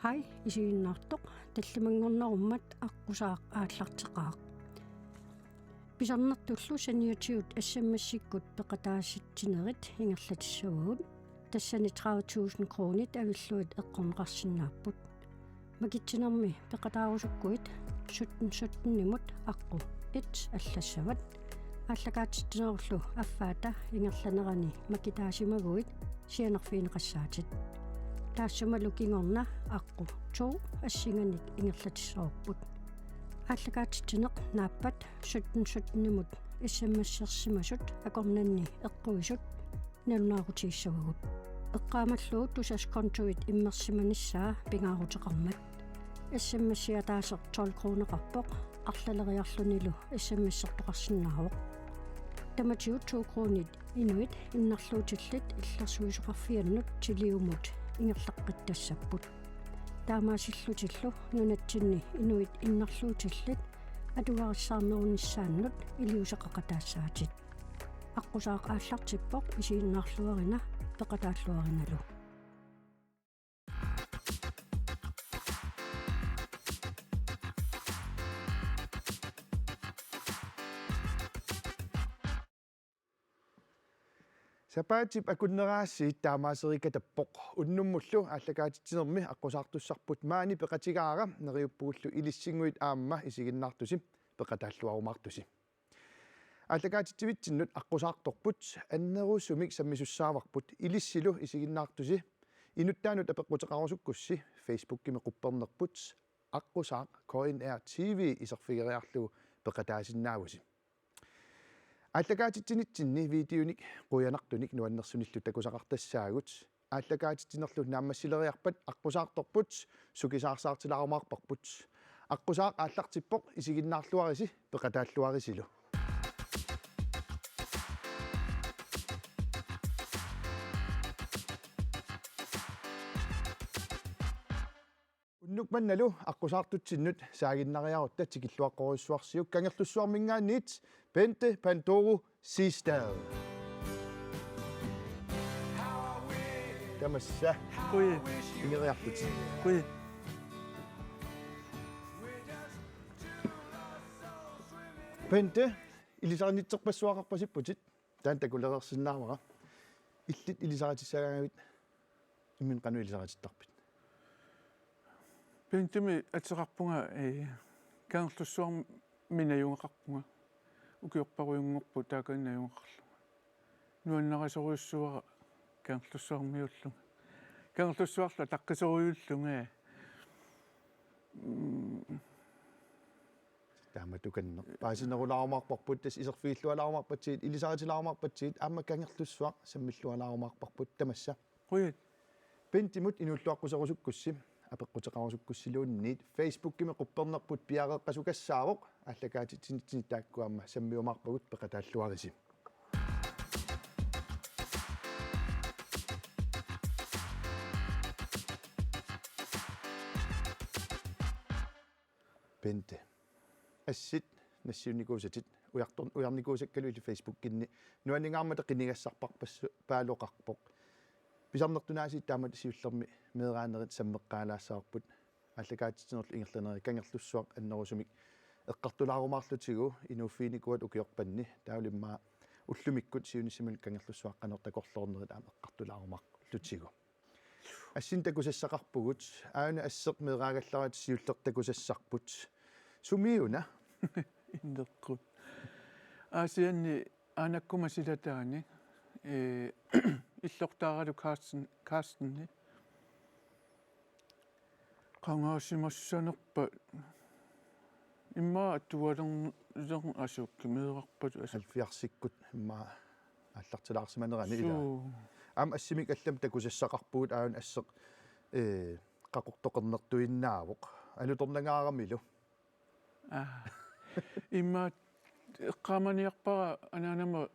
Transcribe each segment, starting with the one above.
Hej, isiinnaartoq tallimangornerummat аққусаақ ааллартеқаақ писарнартуллу саниатиут ассаммассиккут пеқатаасситсинерит ингерлатиссагуут тассани 30,000 кронит авиллуит эққорнеқарсинааппут макитсинерми пеқатаарусуккуит 17-17-нимут аққу 1 аллассават ааллакаатиттинеруллу аффаата ингерланерани макитаасимагуит сианерфиинеқассаатит таассамалу кингорна аққу 2 ассинганик ингерлатиссоорпут ааллакаатиттинеқ нааппат 17-17-нимут иссаммассерсимасут акорнанни эққуисут налунаарутииссагагут эққаамаллуу тусас контуит иммерсиманиссаа пингаарутеқармат иссаммассиатаасер 12 кронеқарпоқ арлалериарлунилу иссаммассертоқарсинааруоқ таматиу 2 кронит инуит иннарлуутиллит иллерсуисоқарфианнут тилиумут ингерлаққиттассаппут таамаасиллутиллу нунатсинни инуит иннарлуутиллит атугариссаарнерунissaannут илиусеқақатаассаатит аққусаақ ааллартиппоқ исииннаарлуарина пеқатааллуариналу сапаатип акуннераасси таамаасерикатаппоқ уннуммуллу ааллакаатитсинерми аққусаартуссарпут маани пеқатигаара нериуппугуллу илиссингуит аама исигиннаартуси пеқатааллуарумаартуси ааллакаатитсивитсиннут аққусаарторпут аннерусумик саммисуссааварпут илиссилу исигиннаартуси инуттаанут апеққутеқарусуккусси фейсбуккими қуппернерпут аққусаақ KNR TV исерфигериарлугу пеқатаасиннаавуси ааллакаатитсинитсинни видеоник қуянартуник нуаннерсуниллу такусақартассаагут ааллакаатитсинерлу нааммассилериарпат аққусаарторпут сукисаарсаартилаарумаарпарпут аққусаақ ааллартиппоқ исигиннаарлуариси пеқатааллуарисилу уннукманналу аққусаартутсиннут саагиннариарутта тикиллуаққоруссуарсиук кангерлуссуармингаанниит Bente Pandoro Sistad. Тамасса Куи ингериартут. куи Bente илисарнитсерпассуақарпасиппутит таан такулерерсиннаамара иллит илисаратиссагаангавит иммин кану илисаратиттарпит. пентими атеқарпунга кангерлуссуарм минаюнгақарпунга укиорпаруйунгорпу таакааннаюнгақарлу нуаннарисоруйуссуара кангерлуссуармиуллунга кангерлуссуарла таққисоруйуллунга тааматуканне паасинерулаарумаарпарпут тас исерфииллуалаарумаарпатсиит илисаратилаарумаарпатсиит аама кангерлуссуар саммиллуалаарумаарпарпут тамасса куи пентимут инуллуаққусерусуккусси апеққутеқарусуккуссилуунниит фейсбуккими қуппернерпут пиареққасукассаавоқ ааллакаатитсинитсини тааккуамма саммиумаарпагут пеқатааллуариси пенте ассит нассиуникуусатит уярникуусаккалу или фейсбуккинни нуаннингаармата қинигассарпарпассу паалоқарпоқ писарнертунаасиит таамат сиуллерми меераанерит саммеққаалаассаарпут ааллакаатитсинерлу ингерланери кангерлуссуақ аннерусумик эққартулаарумаарлутигу инуффиникуат укиорпанни таулиммаа уллумиккут сиуниссимул кангерлуссуақ канертакорлоорнерит аама эққартулаарумаарлутигу ассин такусассақарпугут аана ассеқ меераагалларат сиуллертакусассарпут сумиуна индеққут асианни анаккума силатаани иллортааралу каастенни qangaasimassaanerpa имма туалернерн асуукки меэрарпату алфиарсиккут имма аллартилаарсиманерани ила ам ассимик аллам такусассақарпугут аан ассеқ қақортоқернертуиннаавоқ алуторнагаарамилу имма эққааманиарпара анаанама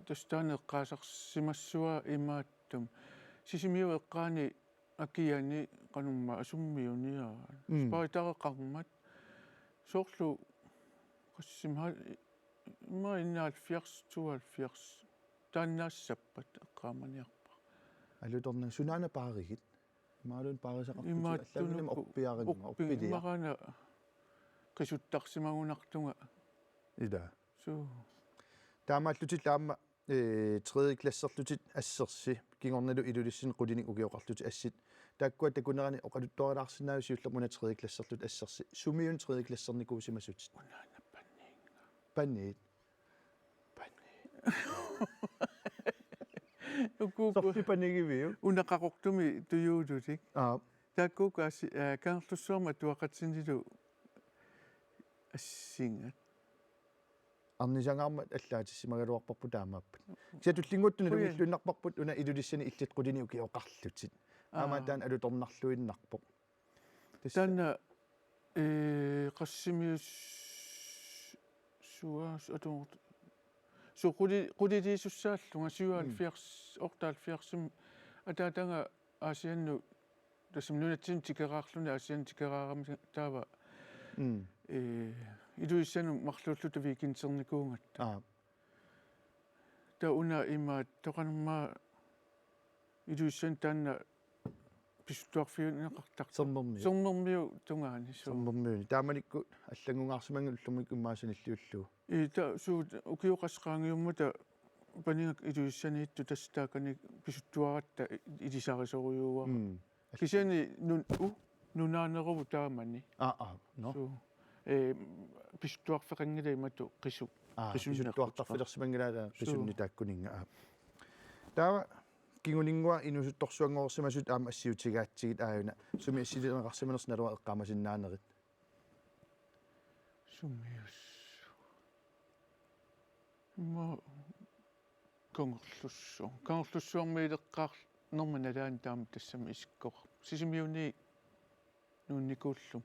тастаане эққаасарсимассуа имааттум сисимиу эққаани акияни qanumma asummiuniaa spaitaqeqqarmat soorlu qassimha imma innaal 72 taannaassappat eqqaamaniarpa алуторнан сунаана пааригит Maalun paarisaqartuti Imaattunuk allangunam oppiaringa oppilia. Marana qisuttaarsimagunartunga. Ida. So. Taamaallutit laamma 3. klasserlutit assersi kingornalu ilulissin qulinik ukioqarluti assit taakkua takunerani oqaluttorilaarsinaavi siullermuna 3. klasserlut assersi sumiun 3. klassernikussimasutit Unaana panniinga. panniit Ukuku pannigiviu unaqaqortumi tuyuututik. Taakkuuka kaarlussuarma tuaqatsinilu assingat. арнисангаамат аллаатиссимагалуарпарпу таамааппут сиатуллингуттуна лугиллуиннарпарпут уна илулиссани иллит qulini ukioqarlutит аамаатаан алуторнарлуиннарпоq Tanna qassimius suas atort so qulilisussaallunga 77 ortaalfiarsim ataatanga aasiannu tasimnunatsin tikeraarluna aasian tikeraarami taava iluissanu marluulluta viikinsernikungatta ta una imaat toqanummaa iluissan taanna pisuttuarfiuneqartaq sernermiu tungaani sernermiuni taamanikku аллангунгарсимангу уллумик иммаасаниллиуллу та суут укиоқассақаангиуммута панигак илуиссаниитту тассаакани писуттуаратта илисарисоруйууа кисани нунаанеруву таамани но писуттуарфеқангила имату қису писуттуартарфилерсимангилаала қисунни тааккунинга таава кингунингуа инусутторсуангоорсимасут аама ассиутигаатсигит ааюна суми ассилинеқарсиманерс налуа эққаамасиннаанерит сумиус ма конгорлуссуармиилеққаар норманалаан таама тассами исиккоқ сисимиуни нуунникууллум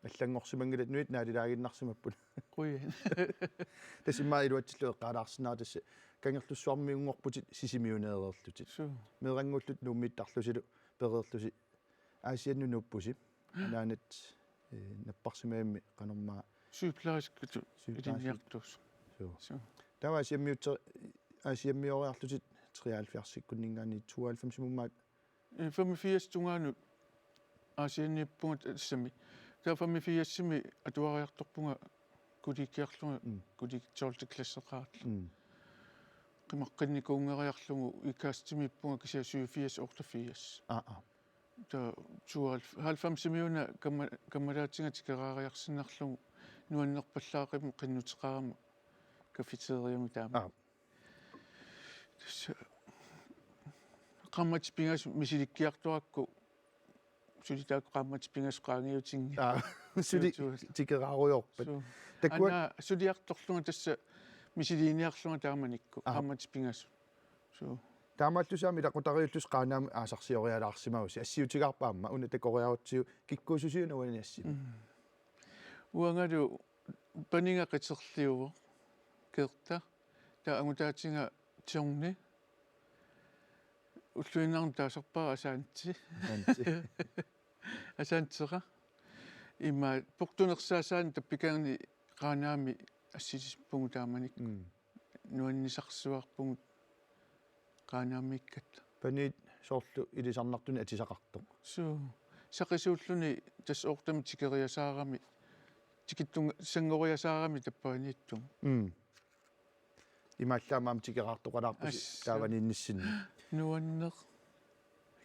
аллангорсимангилат нуит наалилаагиннарсимаппут куян тасиммаа илуатсиллу эққалаарсинаа тасса кангерлуссуармиунгорпутит сисимиунеерерлутит мерангуллут нууммиттарлусилу перерлуси аасианну нуппуси наанат наппарсимаамми канормаа сүйплааскуту илиниартус тава асиаммиориарлутит 73-сиккуннингаани 92 муммаат 85 тунгаanu аасианниппугат ассами таа 85-сими атуариарторпунга куликкиарлунга куликкиорлу классеқаарлу qimaqqinnikuunngeriarlugu ikaastимиппунга кися 87 88 та 90-симиуна каммалаатинга тикераариарсиннарлугу нуаннерпаллаақиму qinнутеқарама кафетериами таама тасса qammatipingas мисиликкиартуакку сулитаакку qammatipingas qaangiutинги сули тикерааруйорпат таккуа сулиарторлунга тасса мисилиниарлунга тааманикку qammatipingas таамааллусаами лақутариуллус qaaнаами аасарсиориалаарсимауси ассиутигарпаама уна такориарутсиу киккуусусиуна уаниассима уангалу панинга қитерлиуво керта таа агутаатинга тиорни уллуиннарн таасерпаа асаантера има портунерсаасаан таппикаани qaaнаами ассисиппугу тааманик нуаннисарсуарпугу qaaнаамиккат панит соорлу илисарнартуни атисақарто сақисууллуни тас оортами тикериасаарами тикиттунга сангориасаарами таппаанииттум имааллаамаам тикераартоқалаарпуси тааваниинниссинни нуаннер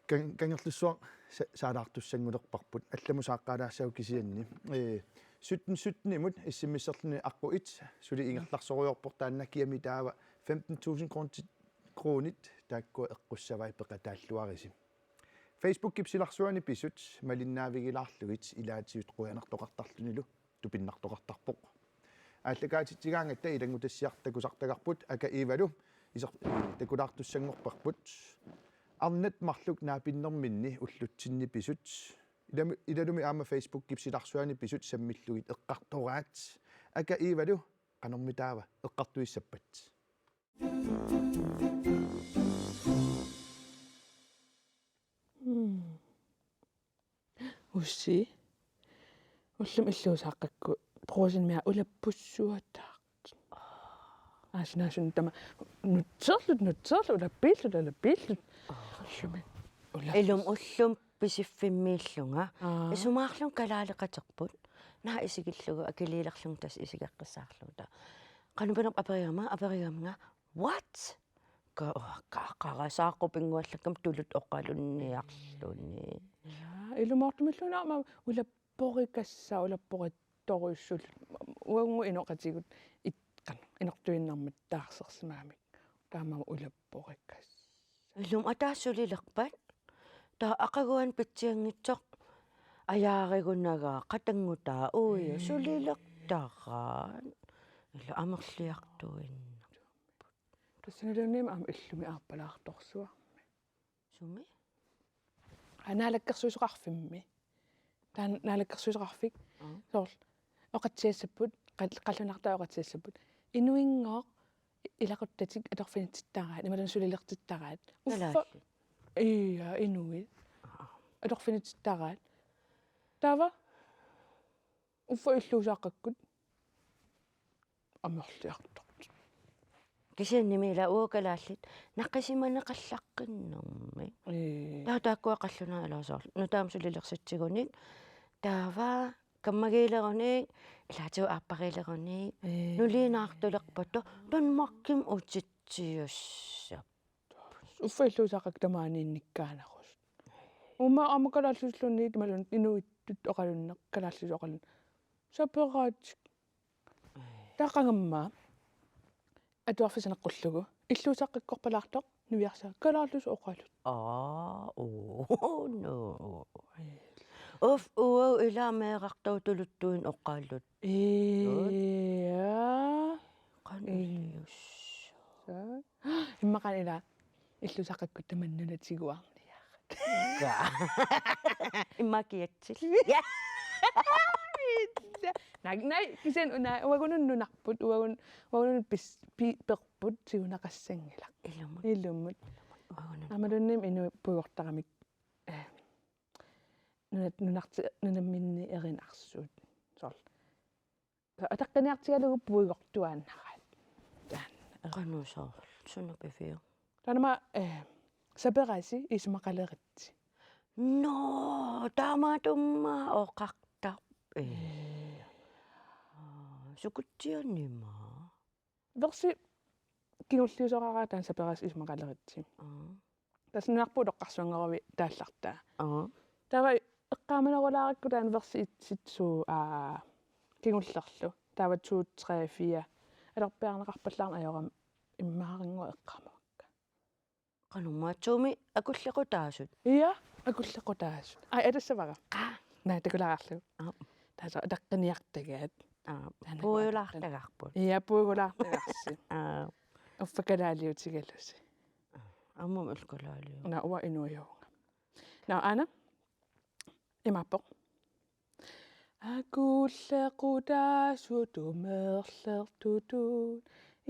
кангерлуссуа саалаартуссангулерпарпут алламу сааққалаассау кисианни 17 имут иссиммиссерлуни аққу 1 сули ингерларсоруйорпор тааннакиами таава 15,000 кронит таакку эққуссавай пеқатааллуариси Facebook кипсиларсуани писут малиннаавигилаарлугит илаатиут қуянартоқартарлунилу тупиннартоқартарпоқ ааллакаатитсигаангатта илангутассиартакусартагарпут ака ивалу исер такулаартуссангорпарпут арнат марлук наапиннэрминни уллутсинни писут илалуми аама Facebook кипсиларсуани писут саммиллугит эққартораат ака ивалу канормитаава эққартуиссаппат усси уллум иллуусааққакку проосинмиа улаппуссуатаart ааснаасун тама нутсерлут улаппииллут уллуми илум уллум писиффиммииллунга исумаарлун калаалеқатерпут наа исигиллугу акилиилерлун тас исигеққисаарлута канупанап апериамга what қарасааққупингуаллаккам тулут оққалунниарлуни илумаартумиллунаама улаппорикасса улаппоритторуйссул уангу иноқатигут иккан инортуиннэрмат таарсерсимаамик таамаа улаппориккас илум атаассулилерпат таа ақагуан питсиангитсоқ аяаригунагаа қатангутаа ууя сулилертараан ила амерлиартуинна тассаналууннима аама иллуми аарпалаарторсуарми суми анаалаккерсуисоқарфимми таан наалаккерсуисоқарфик соорл оқатсиассаппут қаллунартаа оқатсиассаппут инуингоо илақуттатик аторфинитситтараат ималун сулилертиттараат уффа ия инуи аторфинитситтараат тава уффа иллуусааққаккут амерлиартор кисианнимила уукалааллит наққисиманеқаллаққиннэрми тааккуақаллунаа алаасоор нутаам сулилерсатсигуник таава каммагиилеруник илаатиу ааппарилеруник нулинаартулерпатто тонмарким утитсиусса уффа иллуусааққак тамааниинниккаанарус ума амакалааллуслунниит малун инуиттут оқалуннеқ калааллус оқалун сапераатик таақангамма атуарфисанеққуллугу иллуусаққиккорпалаартоқ нуиарсаа калааллус оқалут no оф уу иламеэқартау тулуттуин оққааллут каниусса иммақанила иллусаққиккут таманнунатигуарниарат иммакиатсил нагнай кисен уна уагунуннунарпут уагунун перпут сиунақассангила илуммут амалунним ину пуйортарамик нунамминни эринарсуут сорл атаққиниартигалугу пуйгортуааннараат таан канусаар сунапифио танама сапераси исмақалеритси no таамаатумма оқартар сукутсианнима верси кинуллиусорараа таан саперас исмақалеритси таснарпу тоққарсуангерави тааллартаа тава эққааманерулааракку таан верси итситсуу кингуллерлу тава 2 3 4 алерпиарнеқарпаллаарна ajorам иммаарингуа эққаамавакка канумаатсууми акуллекутаасут ия акуллекутаасут атассавара наа такулаарарлу тааса таққиниартагаат пуйулаартагарпут ия пуйгулаартагарси уффакалаалиутигалуси аммум улкулаалиу на уа инуйоунга на ана имаппоқ акуллекутаасутумерлертутут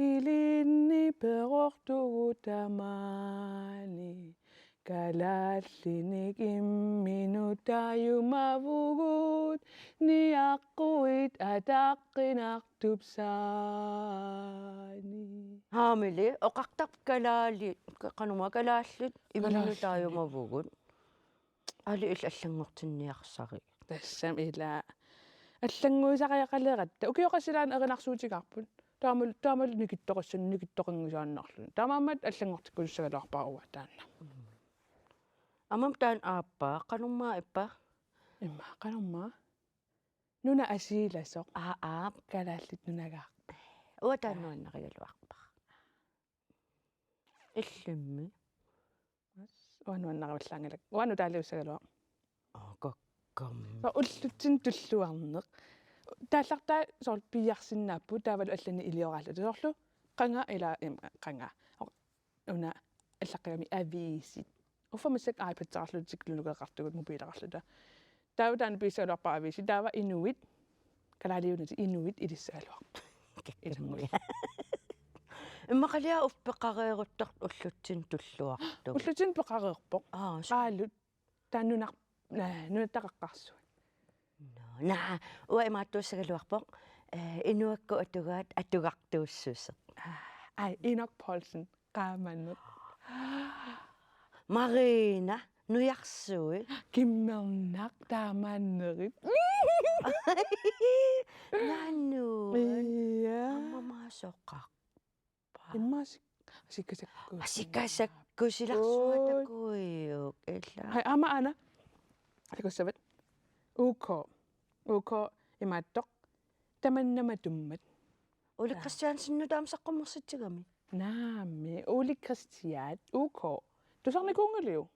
илинни перортугу тамаани калааллиник имминутаажумавугут ниаққуит атаққинартупсаани хаамили оқартарп калаали канума калааллит имминутаажумавугут али аллангортинниарсари тассам ила аллангуисариақалератта укиоқасилаан эринарсуутигарпут таамал никиттоқингусааннарлу таамаамат аллангортиккулуссагалуарпаа таанна амам таан ааппаа кануммаа иппа имма канумма нуна асииласоқ аап калааллит нунагаа уатааннуаннаригалуарпаа иллимми уануаннариваллаангилак уану таалиуссагалуа каккам уллутсин туллуарнеқ тааллартаа сорл пиарсиннааппу таавалу аллани илиораалу соорлу қанга ила қанга уна аллаққигами ависит уфамасак айпатсаарлутикклунугеқартугут мобилеқарлута таавутаан писсалуарпаа ависит таава инуит калаалиунати инуит илиссагалуарпа илмуи иммақалиа уффеқарееруттарт уллутсин туллуарту уллутсин пеқареерпоқ qaалут тааннунар нунаттақаққарсуа наа уаймааттууссагалуарпоқ инуакку атугаат атугартууссусеқ ай Enoch Poulsen qaamannut Marina Nujarsui. Kimmernak taamaannerit. Nanu. Iya. Amma soqqarpa. Immaasik asikasakku. Asikasakku silarsuatakuiuk illa. Hai ama ana. Akussavat. UK imaattoq tamannamatummat. Uli Christiansen taamsaqqummersitigami. Naami Uli Christian UK. Tusarnikuungaliu.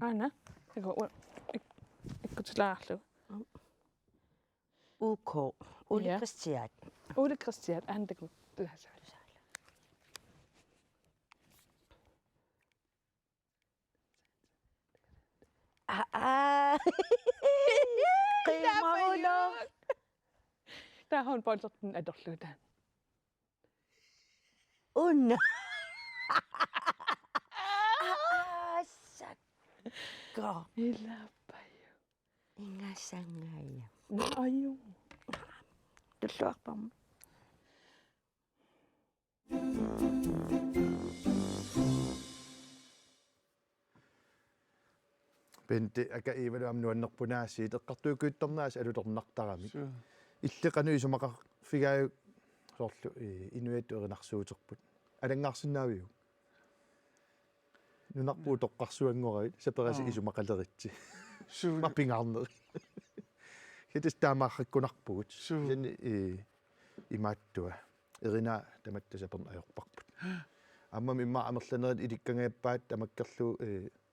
Ana. Ikkutlaarlu. UK. Uli Ja. Christian. Uli Christian antaku. Qiimaulo. Der har hun bolserten adorluutaan. Unna. Sakka. Ilapaju. Ingasangaya. Aju. Tulluarpam. Bente aka ivalu am nuannerpunaasiit eqqartuukkuuttornaas alutornartarami. Illeqanu isumaqa figaaju soorlu inuiattu erinarsuuterput. Alangaarsinnaaviu. Nunarpuu toqqarsuanngoragit saperasi isumaqaleritsi. Mapingaarneri. Hitis taamaarrakkunarpugut. Sani imaattua erina tamattasaperna ajorparput. Ammam imma amerlanerit ilikkangaappaat tamakkerlu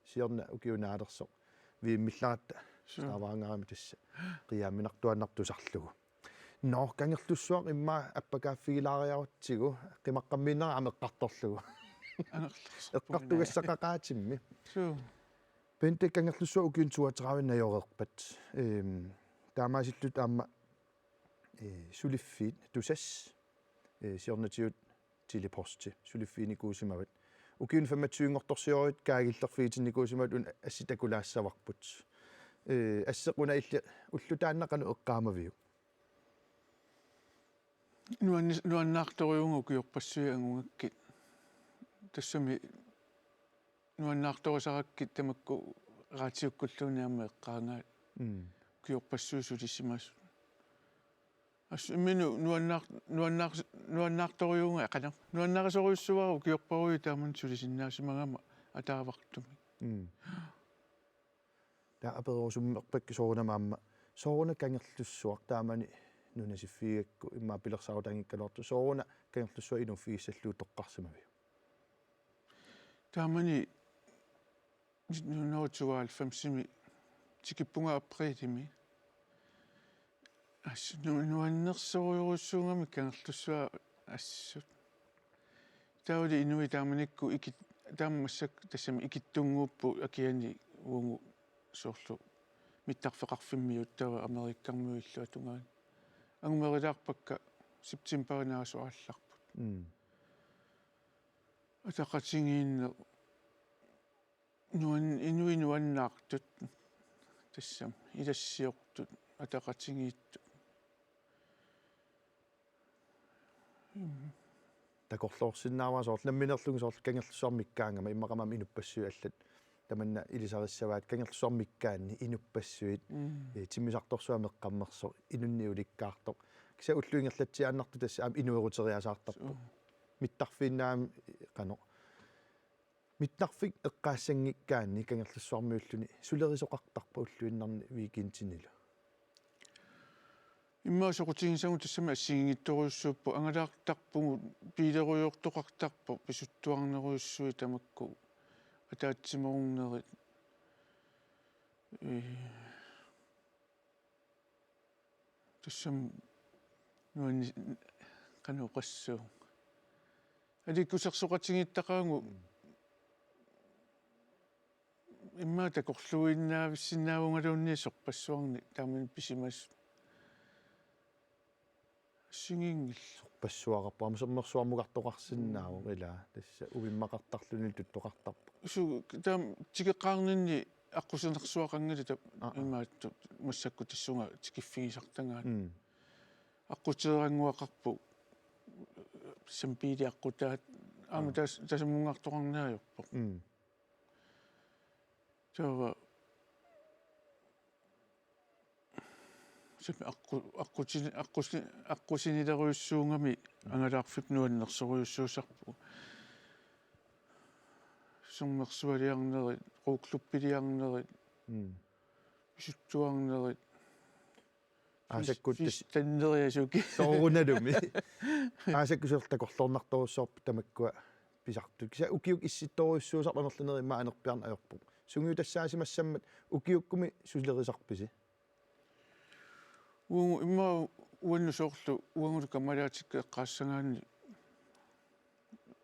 siorna ukiunaalersoq viimmillaratta saavaangarami tassa qiyaamminartuannartusarlugu no kangerlussuaq imma appakaaffigilaaриарутсигу qimaqqammiinnera ameqqartorlugu eqqartugassaqaqaatimmi pente kangerlussuaq ukiuntuateraavin najorerpat taamaasillut aamma suliffiit tusas siornatiut tiliporsti suliffiinikuusimavat ukiun 25-ortorsiorut kaagillerfiitinnikuusimat un assitakulaassavarput assequna illi ullutaannaqanu eqqaamaviu nuannaartoriungu kiorpassui angungakkit tassami nuannaartorisarakkit tamakku raatiukkulluuniamma eqqaangaat kiorpassui sulissimas Minu nuannaartoriunga aqana nuannarisoruissuaru kiorparui taaman sulisinnaasimagamma ataavartumi ta aperuusummerpakki soorunamaamma sooruna kangerlussuaq taamani nunasiffiigakku imma pilersarutangikkalortu sooruna kangerlussua inuffiissalluu toqqarsimavi taamani nuutuaalfamsimi tikippunga aprilimi nuannersoruйорусsuungami kangerlussua assut tauli inui taamanikku ikit taammassak tassami ikittunguuppu akiani uungu soorlu mittарфеқарфиммиуттава америккармуиллу атунгаан ангумерилаарпакка септемберинаарсуаалларпут атақатингиинне инуи нуаннаартут тассам илассиортут атақатингиитту такорлоорсиннаава соорл намминерлугу соорл канgerlussuarmikkaangama иммақамам инуппассуи аллат таманна илисарissavaat канgerlussuarmikkaanni инуппассуит тиммисарторсуа меққаммерсо инунниуликкаартоқ киса уллуингерлатсиааннарту тасса аам инуерутериасаартарпу миттарфииннаами қано миттарфик эққаассангиккаанни канgerlussuarmiуллуни сулерисоқартарпа уллуиннарни викинтинила иммаасоқутигисагу тассама ассигингитторуйуссууппу ангалаартарпугу пилеруйортоқартарпу писуттуарнеруйуссуи тамакку атаатсиморуннерит тассам нуани каноқассуу аликкусерсоқатингиттақаангу имма такорлуиннаависсиннаавунгалуунни сорпассуарни таамани писимас singing пассуараппаама соммерсуармугартоқарсинааву ила тасса увиммақартарлуни туттоқартарпа су таам тикеққарнинни аққусинерсуақангали та имаатту массакку тассунга тикиффигисартангаат аққутерангуақарпу сампили аққутаат аама тасаммунгартоқарнаajorпо taava sap aqusinileruissuungami angalaarfik nuannersoruyussuusarpu summersualiarnerit quukluppiliarnerit pisuttuarnerit аасаккут таннериасуки соорунalumi аасаккусерлтакорлорнарторуссоорпу тамаккуа писартут киса укиук исситторуйссуусарланерлунери имма анерпиарна аёрпу сунгиу тассаасимассаммат укиуккуми сулерисарписи имма уаннусоорлу уангулу камалаатикка эққаассагаани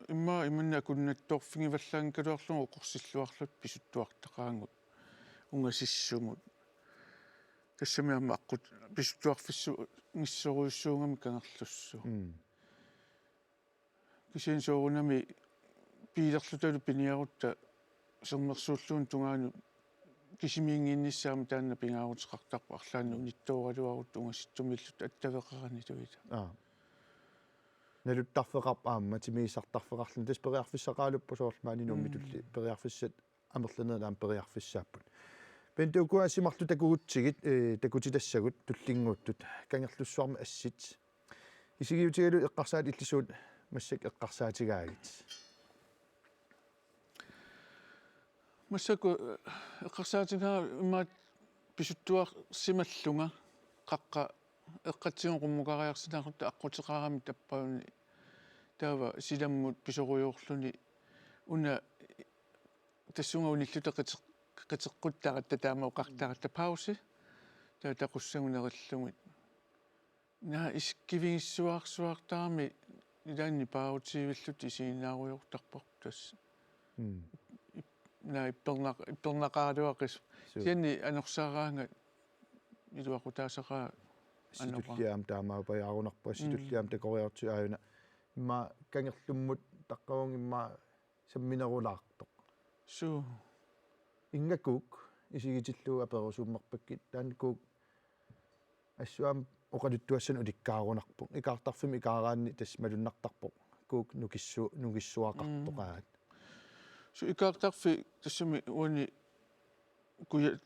имма иманна куннатторфигиваллаан калуарлугу оқорсиллуарлут писуттуартақаангут унгасиссумут тассамиамма аққут писуттуарфиссу ниссоруйуссуунгами кангерлуссу кисин соорунами пиилерлуталу пиниарутта сермерсууллуун тунгаани кисимиингиинниссаама таанна пингаарутеқартарпа арлаанну нитторалуарут унгаситтумиллут аттавеқарани туита налуттарфеқарпа аама тимиисартарфеқарлун тас периарфиссақаалуппу соорлмаани нумми тулли периарфиссат амерлунераам периарфиссааппут пентукуасимарлу такугутсигит такутитассагут туллингууттут кангерлуссуарма ассит исигиутигалу эққарсаат иллисуут массак эққарсаатигаагит массаку эққарсаатигаа имаат писуттуарсималлунга қаққа эққатсиун қуммукариарсинаарутта аққутеқарами таппауни таава силаммут писоруйоорлуни уна тассунга униллутеқитеқ qiteqquttarata taama uqartarata pause taa taqussagunerillugit naa iskkivigissuarsuartaarmi ilaanni pautiivillut isiinaaruyortarpoq tass naa ippernaaqaaluaqis sianni anorsaaraanga iluaqutaasaqaa situlliaam taamaapajаарunarpa situlliaam takoriartu aayuna imma kangerlummut taqqavung imma samminerulaartoq suu ingakuk isigitilluu aperusuummerpakkit taankuuk assuam oqaluttuassan ulikkaarunarpu ikaartarfimi ikaaraanni tasmalunnartarpoq kuuk nugissuaqartoqaat su ikaartarfi tassami uani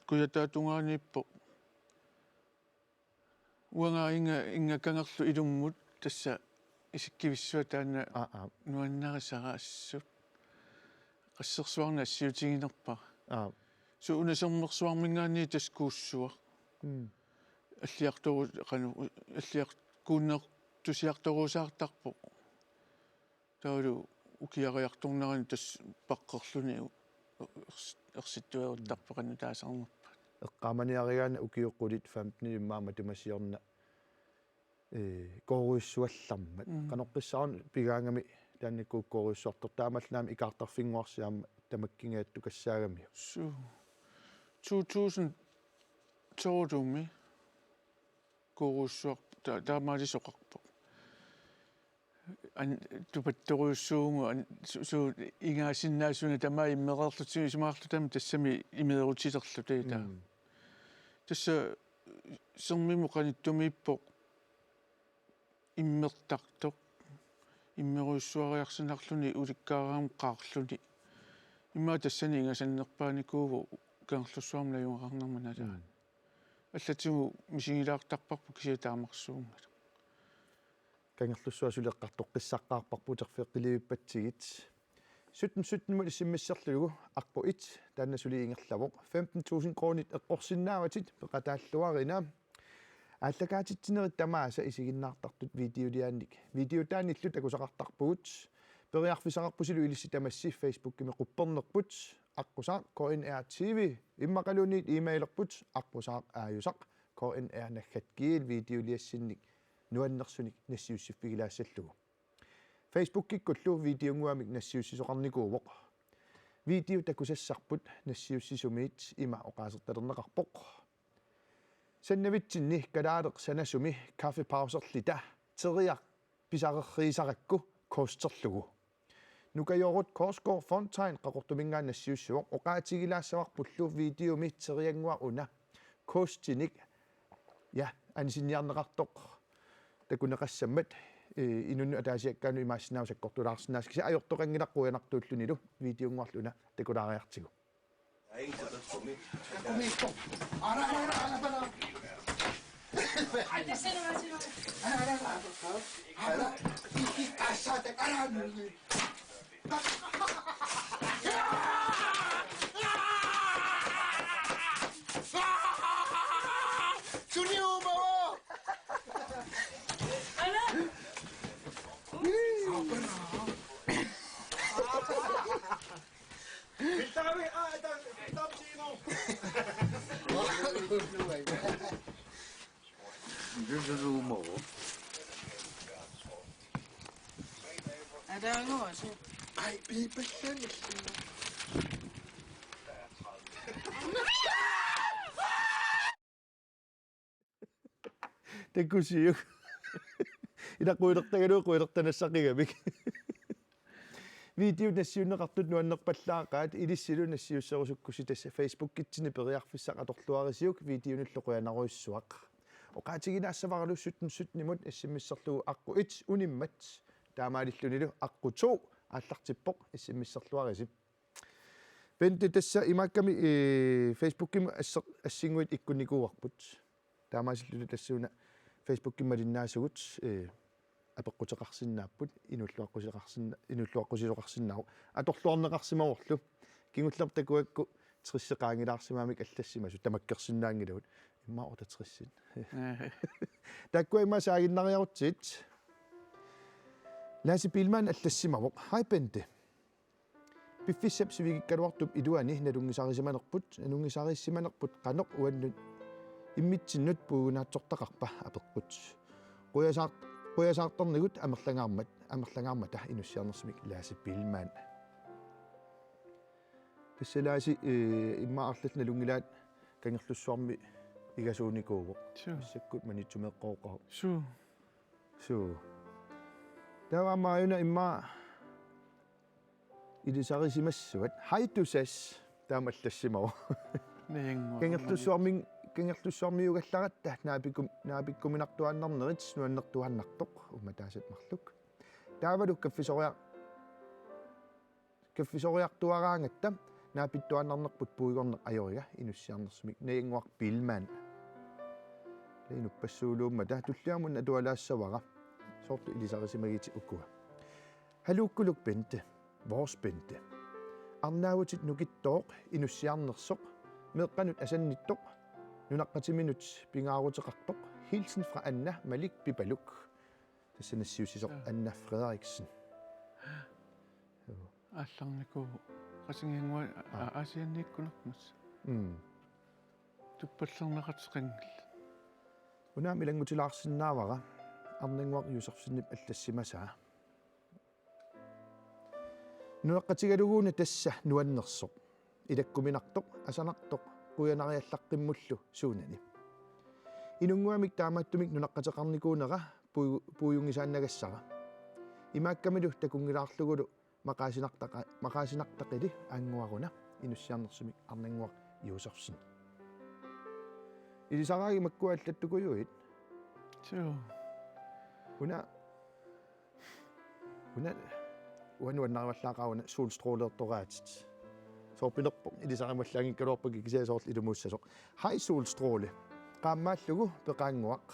kuyataatungaaniippo uanga inga kangerlu ilummut tassa isikkivissua taanna nuannarisaraa-assut qassерsuarna assiutiginerpa so unasermersuarmingaanni taskuussua аллиартору кану аллиар кууннер тусиарторусаартарпо таалу укиариарторнерани тас паққерлуни ерситтуеруттарпеқану таасарнерпа эққаманиаригаана укиоққулит 15 иммаама тумасиорна коруиссуаллармат каноққиссаарни пигаангами таанникук коруиссуартор таамаллаами икаартарфингуарсиаама тамаккингаатту кассаагами су 2000 коруиссуар таамаалисоқарпо ан тупатторуйуссуугу су ингаасиннаасуна тамаа иммерерлутси сумаарлутами тассами имерутилерлу таита тасса сермиму каниттумииппо иммертартоқ иммеруйуссуариарсинарлуни уликкаараам qaarluni имма тассани ингасаннерпааникуугу кангерлуссуармна юнгаарнармана аллатигу мисигилаартарпарпу кисиатаамарсуунгала кангерлуссуа сулеққартоқ қиссаққаарпарпу терфеққиливиппатсигит 17 иссиммиссерлугу арпу 1 таанна сули ингерлавоқ 15000 кроонит эққорсиннааватит пеқатааллуарина ааллакаатитсинерит тамааса исигиннаартартут видеолиаанник видеотааниллу такусақартарпугут периарфисақарпусилу илисси тамасси фейсбуккими қуппернерпут аққусаақ KNR TV иммақалуунит имейлерпут аққусаақ ааюсақ KNR наггатгиил видеолиассинник нуаннерсуник нассиуссиффигилаассаллугу фейсбуккиккуллу видеонгуамик нассиуссисоқарникуувоқ видео такусассарпут нассиуссисумиит има оқаасерталернеқарпоқ саннавитсинни калаалеқ санасуми кафепаусерлита териақ писарерриисаракку костерлугу нукайорут Korsgaard Fontaine qaqortumingaan nassiussuoq oqaatigilaassavarpullu videomi teriangua una kostinik ja ansinniarneqartoq takuneqassammat inunnu ataasiakkaanu imaassinausakkortulaarsinaaskisa ajortoqangilaqquyanaqqtuullunilu videonguarluna takulaariartigu Takkusiuk. Inaquilertagalu quilertanassaqigavik. Video nassiunneqartut nuannerpallaaqaat ilissilu nassiusserusukkusi tassa Facebook-kitsini periarfissaq atorluarisiuk videonulloquanaruissuaq. Oqaatiginaassavarlussutun sutnimut issimmisserlugu aqqu 1 unimmat taamaalillunilu aqqu 2 аллартиппоқ иссиммиссерлуарисип пенти тасса имаакками Facebook-ким ассингуит иккуникууарпут таамаасиллули тассууна Facebook-кимма линнаасугут апеққутеқарсиннааппут инуллуаққусилоқарсиннау аторлуарнеқарсимаорлу кигуллертакуакку триссеқаангилаарсимаамик аллассимасу тамаккерсиннаангилавут иммаа ортатрissит таккуа имма саагиннариарутсит Lasse Bilman аллассимавоқ хайпенте пиффиссап сивигиккалуартуп илуани налунгисарисиманерпут анунгисариссиманерпут қанеқ уаннут иммитсиннут пуунаатсортақарпа апеққут қуясаарторнигут амерлангаармата инуссиарнерсимик Lasse Bilman тассалааси иммаарлат налунгилаат кангерлуссуарми игасууникуугоқ иссаккут манитсумеққооқаа су Tawaamaayuna imma ilisarisimassuat haitusas taamallassimau kangertussuarmiugallarat naapikkuminartuannarnerit nuannertuannartoq umataasat marluk taavaluk kaffisoriartuaraangatta naapittuannarnerput puigorneq ajoriga inussiarnersmik nayanguaq Bilman lainupassuuluummata tulliamun atualaassavara sortu ilisarisimagiti ukkua halukkuluk Bente vores Bente arnaavutit nukittoq inussiarnersoq meeqqanut asannittoq nunaqqatiminut pingaaruteqartoq hilsen fra Anna Malik Bibaluk tassanassiusisoq Anna Frederiksen алларникуу qasingingua aasianniikkunermus tuppallerneqatiqanngil unaam ilangutilaarsinnaavara арнингуақ юсерсиннип аллассимасаа нуэққатигалугууна тасса нуаннерсоқ илаккуминартоқ асанартоқ куянариаллаққиммуллу суунани инунгуамик таамааттумик нунаққатеқарникуунера пууюнгисааннагассара имааккамилу такунгилаарлугулу мақаасинартақили аангуаруна инуссиарнерсимик арнингуақ юсерсин илисарааги маккуаллаттукуйуит Una uannuannarivallaaqauna solstråleertoraatsit soorpinerpo ilisarimallaangikkaluarpagi kisiasoorl ilumuussasoq hai solstråle qaammaалlugu peqaanguaq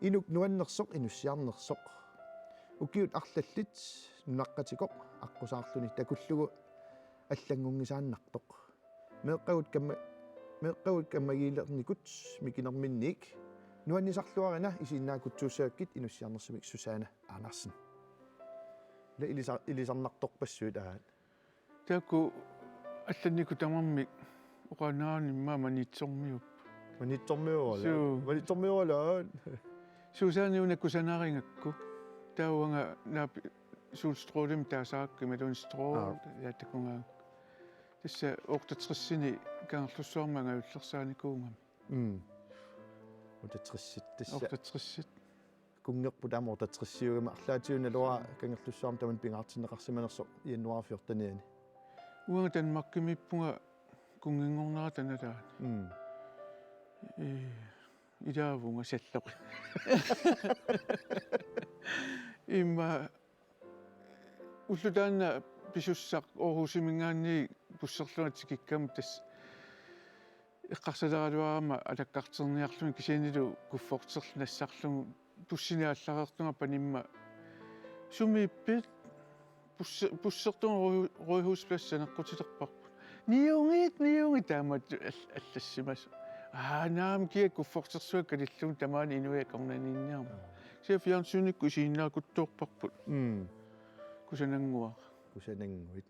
inuk nuannersoq inussiarnersoq ukiut arlallit nunaqqatikoq аққусаарлуни такуллугу аллангунгисааннартоқ meeqqavut kammagiilernikut mikinerminniik nuannisarluarina isiinnaakutsuussaakkit inussiarnersimik Susanna Andersen la ilisarnartorpassuut aat taakku алланнику тамармик уqanaani манитсормиуп манитсормиуала Susanniunakkusanaringakku taauanga naap sulstrålem taasaakki malun strål yaatakunga tassa ortatrissini kaarlussuarmanga ullersaanikuungam utatrисsit tassa ortatrissit kungerput amortatrissiugama arlaatiunalua kangerlussuarm taman pingaartinneqarsimanerso januar 14 uanga tanmarkimippunga kungingornera tanalaat ilaavunga salloqi imma ullutaanna pisussaq Aarhusimingaanni pusserlunatikkikkam tass иққарсалераluarama алаккартерниарлуми кисианилу куффортерлу нассарлугу туссинааллареэртунга панимма сумииппит буссертун ройхусплассанеққутилерпарпут ниунгит таамат аллассимас наам кие куффортерсуак калиллуун тамаани инуя корнаниинниарма сиафиарсуникку исииннаакуттуорпарпут кусанангуа кусанангуит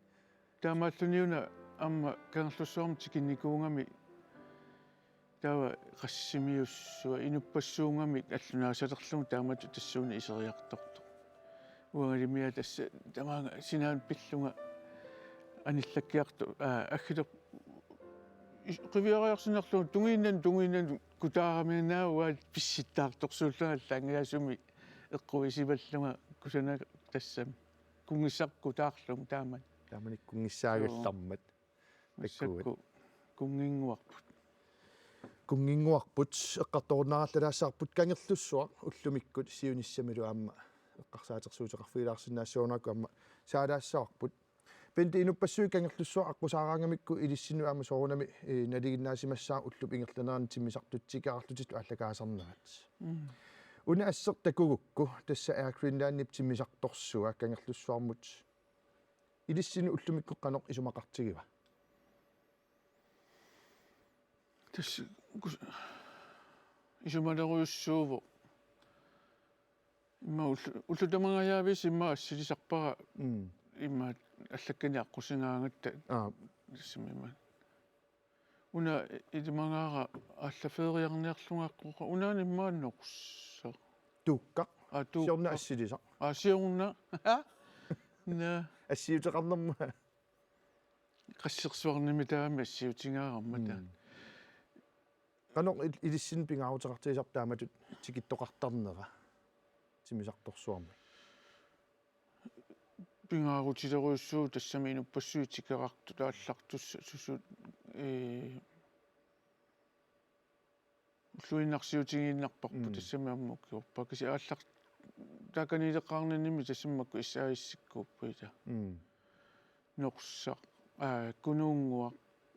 таамааллуниуна амма кангерлуссуарма тикинникуунгами тава qassimiussua inuppassуунгами аллунаасалерлугу таамату тассууна исериарторту уангалимиа тасса тамаага синаан пиллунга аниллаккиарту аггилер qivиариарсинерлугу тунгииннан кутаараминаауа писситтаарторсууллага аллаангиасуми эққуисиваллунга кусана тассам кунгиссарку таарлугу таамат тааманик кунгиссаагаллармат аккуит кунгингуарпут кунгингуарпут эққарторунараллалаассаарпут кангерлуссуа уллумиккут сиуниссамилу аама эққарсаатерсуутеқарфилаарсинаассуунааку аама саалаассаарпут пенти инуппассуи кангерлуссуа аққусаараангамикку илиссину аама соорунами налигиннаасимассаа уллуп ингерланерани тиммисартутсикаарлутиту аллагаасарнаат уна ассер такугукку тасса аакринлааннип тиммисарторсуа кангерлуссуармут илиссину уллумикку қанеқ исумақартигива тасса исумалеруйуссууву имма уллутамангаявис имма ассилисарпара имма аллаккани аққусингаангатта тассамима уна идимангаара аллафеериарниарлунгааққуqa унаани иммааннеқусса туукка туукка сиорна ассилиса сиорна на ассиутеқарнерма qassерсуарними таами ассиутингаараммата qanoq ilissin pingaarutaqartigisartaamatu tikittoqartarnera timisartorsuarma пингаарутилеруйуссуу тассами инуппассуи тикеқарту тааллартусса сусут луиннарсиутигииннарпарпу тассами аммуккиорпа киси ааллар таканилеқарнаними тассаммакку иссааиссиккууппита норсақ кунуунгуа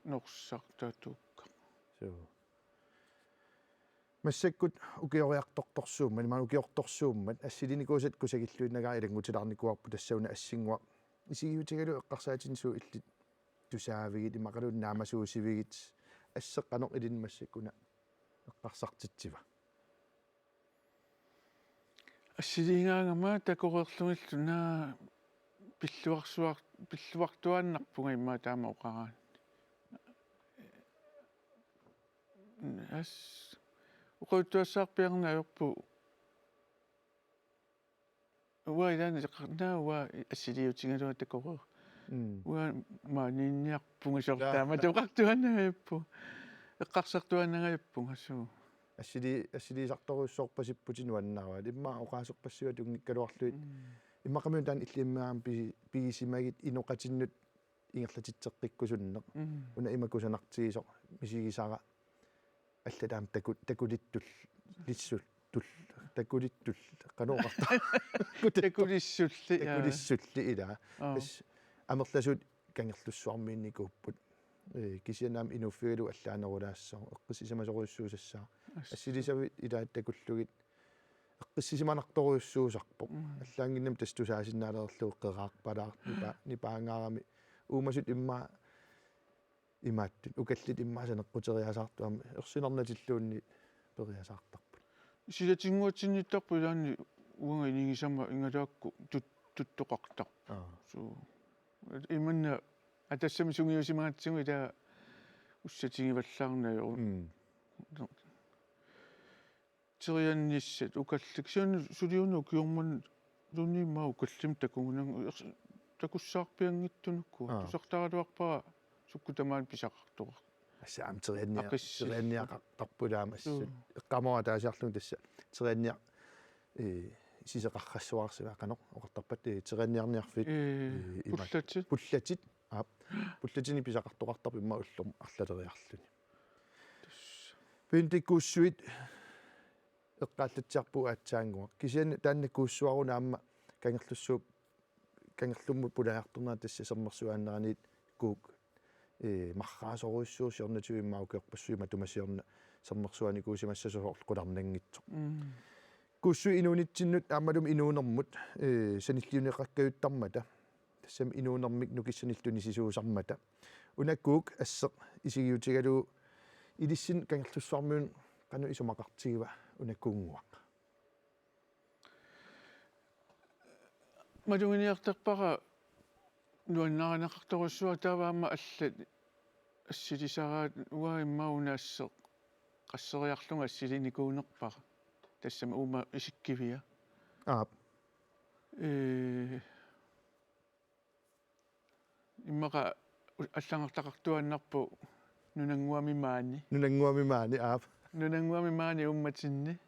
норсақ таатуукка so массаккут укиориарторторсууммани ман укиорторсууммат ассилиникуусат кусагиллуиннагаа илангутилаарникуарпу тассауна ассингуа исигиутигалу эққарсаатинсуу иллит тусаавигит имақалуун наамасуусивигит ассеққанеқ илин массаккуна эққарсартитсива ассилингаангама такорерлугиллуна пиллуартуааннарпунга имма таама оқараа ас уқуттуассаарпиарнаajorpu уаилаани эққарнаа ассилиутингалуа такорер уа маанинниарпунга сортаама тоқартуаннаajorpu эққарсартуаннагajorpunga суу ассилисарторуссоорпасиппутинуаннаараа имма оқаасерпассуа тунгиккалуарлуит иммақамиун таан иллиммаам пигисимагит иноқатиннут ингерлатитсеққиккусуннеқ уна имакусанартигисо мисигисара аллатаам такулиттул лиссул тул такулиттул канооқарта такулиссулли ила ас амерласут кангерлуссуармиинникууппут кисианаам инуффигалу аллаанерулаассаа эққиссисамасоруйуссуусассаа ассилисавит илаат такуллугит эққиссисиманарторуйуссуусарпо аллаангиннам тастусаасиннаалерлуу қераақпалаар нипаангаарами уумасут имма имааттут укаллит иммаасанеққутериасаартуами ерсинернатиллуунни периасаартарпут силатингуатсинниттарпу илаани уанга инигисама ингалаакку туттоқартар суу иманна атассами сунгиусимаатсигу ила уссатингиваллаарнаё терианниссат укаллик сиану сулиуну киорман луннимаа укаллим такугунан такуссаарпиангиттунукку тусартаралуарпара суккутамаан писақартуqa ассаам терианниақартарпулаамассут эққамора таасаарлун тасса терианниақ сисеқаррассуарсива қанеқ оқартарпат терианниарниарфит пуллатит пуллатини писақартоқартарпу имма уллум арлалериарлуни пинтиккуссуит эққааллатсиарпу аатсаангуа кисиан тааннаккууссуаруна аама кангерлуссууп кангерлуммут пулаартурнаа тасса сермерсуааннеранит кук марраасоруиссуусиорнатуиммаукеорпассуима тумасиорна саммерсуаникуусимассасуорлу qulарнангитсо куссу инуунитсиннут аамалум инуунэрмут саниллиунеқаккаюттармата тассам инуунэрмик нукиссаниллуни сисуусармата унаккуук ассеқ исигиутигалуу илиссин кангерлуссуармиун кану исумақартигива унаккуунгуақ мадугиниартарпара нуаннаранақарторуссуа тааваама аллат ассилисараат уаиммаунаассеқ qasseriarlunga assilinikуунерпара тассама ума исиккивиа иммаqa аллангартақартуаннарпу нунангуамимаани нунангуамимаани умматинни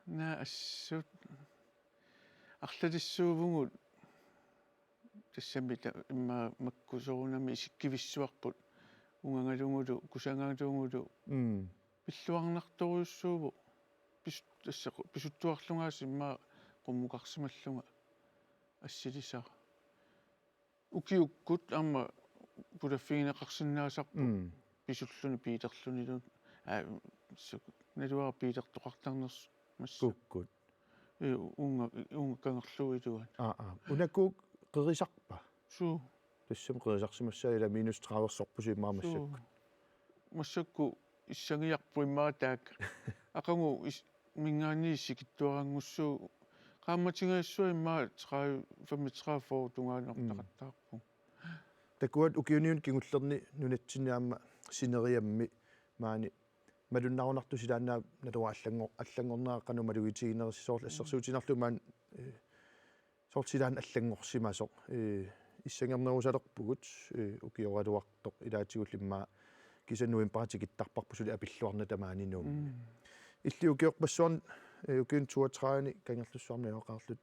на ассут арлатиссуувгут тассамита имма маккусорунами исиккивиссуарпут унгангалунгулу кусангаатуунгулу пиллуарнарторуйуссууву писуттуарлунгаас имма qummuqarsimalluga ассилисара укиуккут аама пулаффигинеқарсинаасарпу писуллуни пиитерлунилу налуара пиитертоқартарнерс массуккут унга кангерлуилуат унаккуук қерисарпа суу тассам қерисарсимассаила минус 30-сорпуси маамассаккут массакку иссагиарпу иммаа таак ақангу мингаани сикиттуарангуссуу qaammatингассуа иммаа 35 тунгаанертақаттаарпу такуат укиуниун кигуллерни нунатсинаама синериамми маани малуннарунарту силаанаа налуа аллангорнеаққану малугитигинерисисоорл ассерсуутинарлумаан сортилаан аллангорсимасоқ иссангернерусалерпугут укиоралуартоқ илаатигуллиммаа кисаннуим паатикиттарпарпу сули апиллуарна тамаанинуум иллиукиорпассуарн укиун 32 кангерлуссуарна яоқаарлут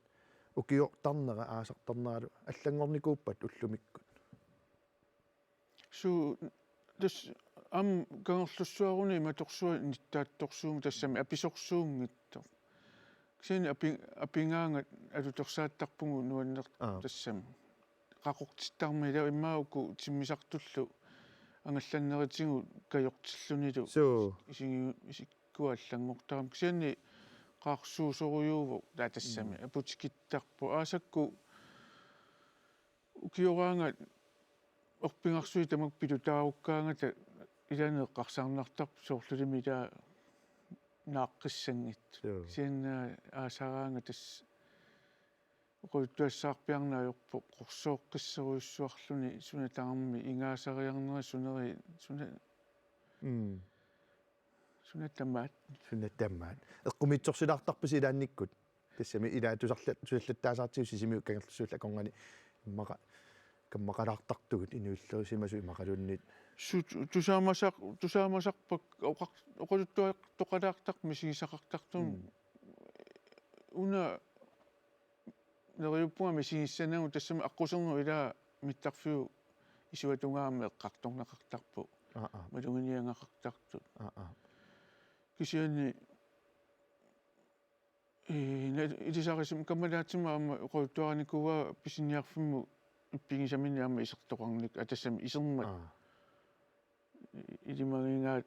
укиортарнера аасартарнералу аллангорникууппат уллумиккут су тас ам кангерлуссуаруни маторсуа ниттаатторсуум тассами аписорсуунгитто кисини апингаангат алуторсааттарпугу нуаннер тассами qaqortittarmila immaauku timmisartullu ангалланнеритигу кайортиллунилу исиккуа аллангортарам кисианни qaarsuusorujuuvu taatassami aputikittарпу аасакку укиораанга орпингарсуи тамак пилутааруккаангата иланеэккарсаарнартарпу соорлулими илаа нааққиссангит кисианна аасараанга тас qoyttuassаарpiarnaajorpu qorsooqqisseruissuarluni suna taarmi ingaasariarnera suneri suna tammaat eqqumitsorsilaartarpus ilaannikkut tassami ilaatusarlat susallattaasaartigu sisimiu kangerlussuulla kongani immaqa kammaqalaartartugut inuillerisimasu imaqalunnit tusaamasarpak oqaluttuaq misigisaqartartun una neriuppunga misigissanangu tassami aqquserngu ilaa mittarfiu isuatungaarmi eqqartornaqartarpu malunginiangaqartartut kisianni ilisarisim kammalaatiма amma qoyttuaranikuwa pisinniarfimmu ippigisamini amma isertoqarnik atassami isermat ilimagingaat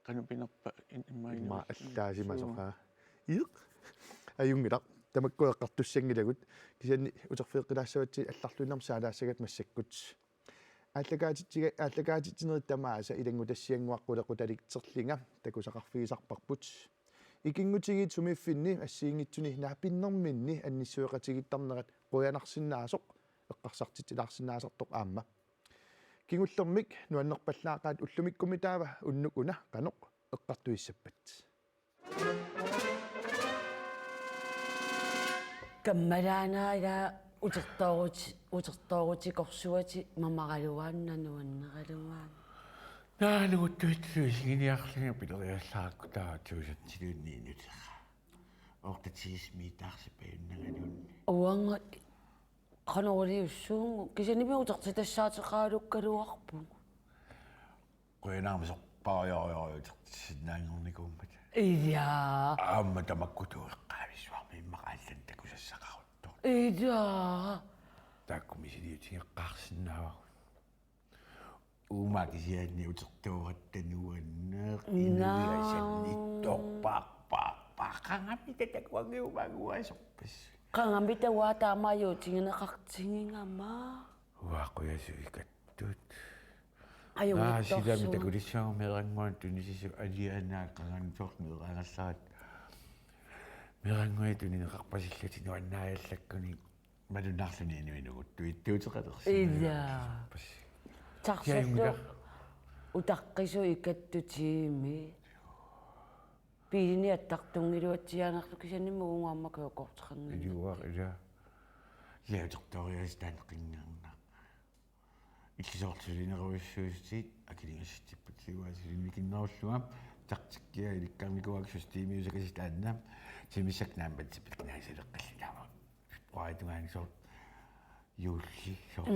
qanupinerpa imma allаасимасоqa иеқ аюнгилақ тамаккуэққартуссангилагут кисианни утерфеэққилаассаватси алларлуиннарм саалаассагат массаккут ааллагаатитсинери тамааса илангутассиангуаққулеқуталиктерлинга такусақарфигисарпарпут икингутигит сумиффинни ассиингитсуни наапиннэрминни анниссуеқатигиттарнерат қуянарсинаасоқ эққарсартитилаарсинаасартоқ аама кингуллермик нуаннерпаллаақаат уллумиккуми таава уннук уна каноқ эққартуиссаппат каммалаанаала утертоорутикорсуати мамаралуааннануаннералуаан наалугуттуитту сигиниарлунга пилериаллааракку таатиусатсилуунниинутера ортатисмитаарсипаюннагалуунни уанга канорулиуссуунгу кисаними утертитассаатеқаалуккалуарпу қуянаамасорпариориориутертисиннаангорникууммат иа аама тамаккутуэққаависуарми иммақааллан такусассақарутто иа таккумисилиутингеққарсинаава umakisianni utertuurattannuanneeq inuiasanni torpaarpaarpaaqangami tatakuangi umaguasorpas qangami tawaa taamaayuutingineqartingingama uaquyasuikattut ajungittorsuun silami takulissaagummeranguan tunisisu alianaaqangansorneerangallarat мерангуи тунинеқарпасиллатину аннааяаллаккуни малуннаарлуни инуинугутту иттуутеқалерси ида тарсаллу утаққису икаттутиими пилини аттартунгилуатсиаанерлу кисанниму унгуамма куукортеқарни илуар ила яутерториас таанеқингаарна иллисоорлулинеруиссуусит акилингасситтиппут сиуаасилинникиннеруллугам тартиккиа иликкарникуаксус тимиусакаситаанна тимисакнаамбат сипитнгаасилеққаллаама пуаатугаанисоор юулли соор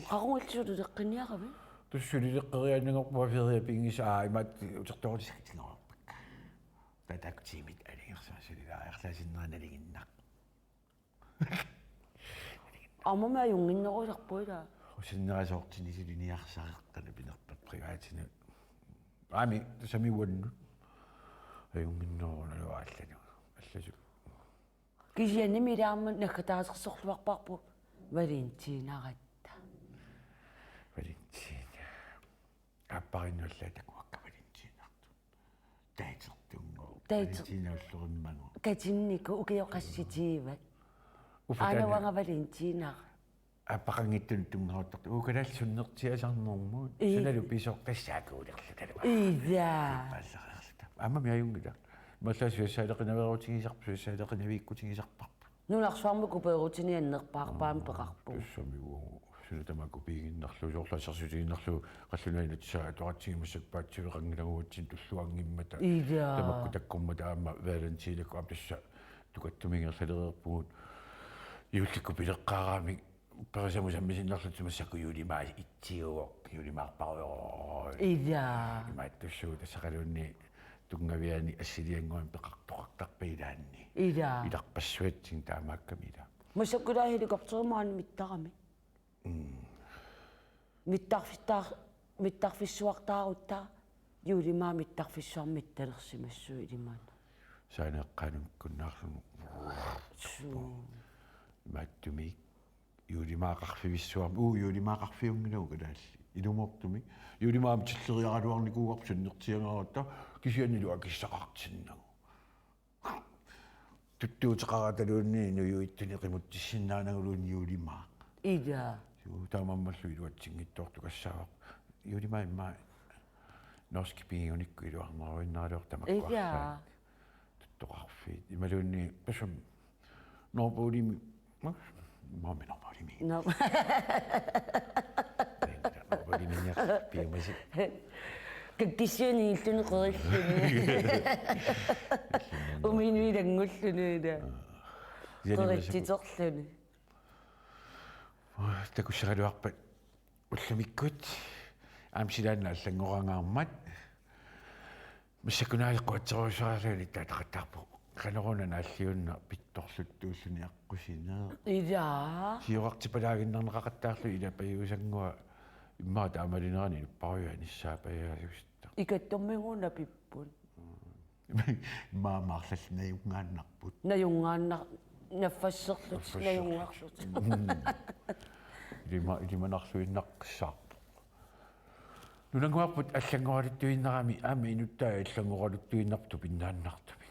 қарунгилсулу теққиниарами туссулилеққерианнагорпуа фериа пингисаа имат утерторисакатингорпакка татактимит алингерсаасулилааерлаасиннераналигиннақ аммама юнгиннерусарпуила усиннерасоортинисилиниарсареққана пинерпат приваатина ами самиуанну аюнгиннеруналуааллану алласу кисианними илаарма наккатаасерсорлуарпарпу валентинарат валентина аппариннуллаа такуакка валентинарту таитертунгоо валентинауллериммагу катиннику укиоқасситииват анаванга валентинар аппақангиттун тунгаруттарта укалаалсуннертиасарнэрмуут суналу писоққассаакуулерлу талуа ида пассареерлута амма миаюнгила маллаас виссаалеқинаверуутигисарпу виссаалеқинавииккутигисарпарпу нунарсуарму куперутинианнерпаарпаам пеқарпу тассамиу сунатамаку пигиннарлу соорлассарсутигиннарлу қаллунаинатсаа туартигимассакпаатсивеқангилагуутсин туллуангиммата ида тамакку таккуммата аама валентинаку амтасса тукаттумингерлалереерпугут юулликку пилеққаараами пересамусаммисиннерлутсумассаку юлимаа итсиуоқ юлимаарпаруйоо ида имааттуссуу тассақалуунни тунгавиани ассилиангуан пеқартоқартарпаилаанни ида иларпассуатсин таамааккамила масаккулаа хеликоптермаани миттарами миттарфиссуартаарутта юлимаа миттарфиссуармитталерсимассуу илимаана саанеққануккуннаарлугу маттуми юлимаақарфивиссуарми юлимаақарфиунгилау калаалли илумортуми юлимаам тиллериаралуарникуугар суннертиангаруутта кисианнилу акиссақартиннагу туттуутеқараталуунни нуюиттуни қимуттиссиннаанагулуун юлимаа ида таамаммаллу илуатсингиттоорту кассаавақ юлимаа имма норски пингуникку илуарнеруиннаалуор тамаккуарлаа туттоқарфиит ималуунни пасам норболими мами норболими no норболими пингмаси киккиссуни иллуни қериллуни уминуилангуллунуила қеритситерлуни такуссаралуарпат уллумиккут аамсилаанна аллангорангаармат миссакунаалеққуатсеруусаарлуни таатақаттаарпу канеруна нааллиунна питторлуттууллуни аққусинаа ида сиоқартипалаагиннарнеқақаттаарлу илапаюусангуа иммаа таамалинерани паруяниссаапаяалуста икаттормингуна пиппун маамаарлалнаюнгааннарпут наюнгаанна наффассерлут наюнгаарлут илиманарлуиннаққиссаарпу нунангуарпут аллангоралуттуиннерами аама инуттаа аллангоралуттуиннарту пиннааннартуми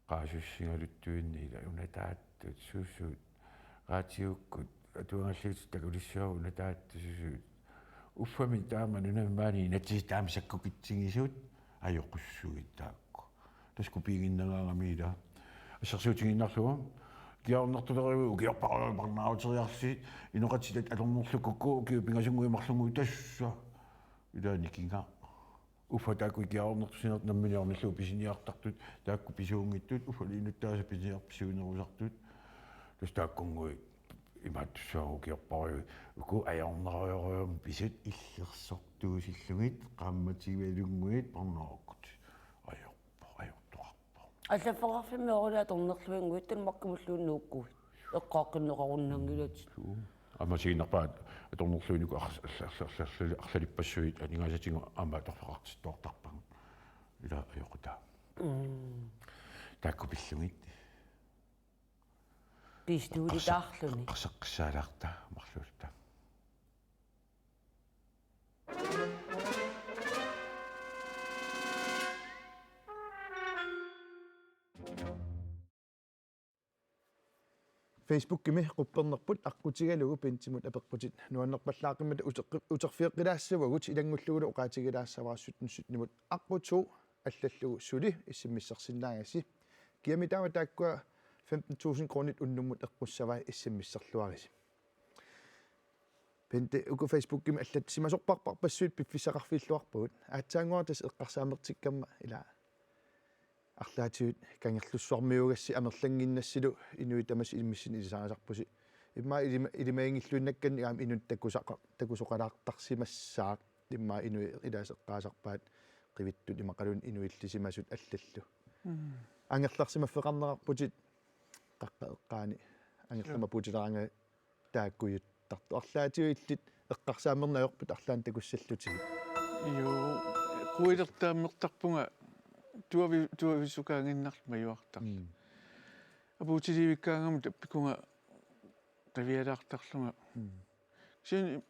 qaasussigaluttuinniila unataattu suusuut qaatiukkut atuangalluut takulissua unataattu suusuut uffami taama nunammaani natsiitaamsakkukitsigisuut ajoqussugittaakku tasku piiginnagaangamiila ассерсуутигиннарлугу киарнертулериу киарпарнаарутериарси иноқатсилат алорнерлуккукку киупингасунгуимарлугу тасса илааникинга уффатаку киарнертусинерт намминиарниллуу писиниартартут таакку писуунгиттут уффалиинуттааса писиниарписуинерусартут тастааккунгуи имааттуссаагу киарпариу уку аярнериориум писут иллерсортуусиллугит qaammatигивалунгуит парнааруккут аллаффеқарфимми орулаа торнерлуингуит талмаккумуллууннууккуит эққааққиннеқаруннангилат амасигиннарпаат аторнерлуинику арлалиппассуит анигаасатингу аама торфақартиттуартарпагу ила аёқута тааккупиллугит пистуулитаарлуни қасеққиссаалаарта марлуулта Facebook кими quppernerput аққутигалугу пентимут апеққутит нуаннерпаллаақиммат утерфиэққилаассавагут илангуллугулу оқаатигилаассаваассуттнут аққуту аллаллугу сули иссиммиссерсиннаагаси киамитаава тааккуа 15,000 кронит уннуммут эққуссавай иссиммиссерлуариси пенте уку Facebook кими аллат симасорпарпар пассуит пиффисақарфииллуарпагут аатсаангуартас эққарсаамертиккамма ила арлаатиут кангерлуссуармиугасси амерлангиннассилу инуи тамас иммиссин илисаасарпуси имма илимаингиллуиннаккан игаам инут такусоқалаартарсимассаақ имма инуи илаасеққаасарпаат қивиттут имақалун инуиллисимасут аллаллу ангерларсимаффеқарнерарпутит қаққаэққаани ангерлама путиларанга тааккуйуттарту арлаатиуиллит эққарсаамернаёрпут арлаан такуссаллутиги ио куилертааммертарпунга туависукаангиннарлма юартар апуутиливиккаангаму таппикунга тавиалаартарлунга син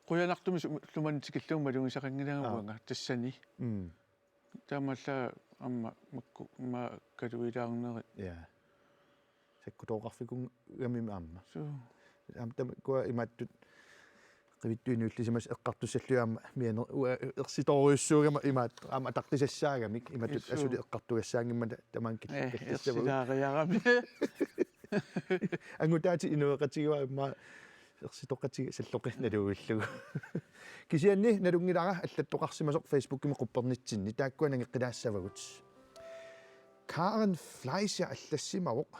qoyanartumi lumantikillung malungisaqangilaangavanga tassani taamalla amma makku ma kaluilаарnerit ja sakkutoqarfikun gamim aamma amtam kua imattut qivittuinuullisimas eqqartussalluaama mianer ersitoriussuugama imaat aama taqtisassaagami imattut asuli eqqartugassaangimma tamaan killassava silaariarami angutaati inueqatigiwa imma ersitorqatigi salloqi naluullugu kisianni nalungilara allattoqarsimasoq Facebook-kimi quppernitsinni taakkua nangeqqilaassavagut Karen Fleischer allassimaroq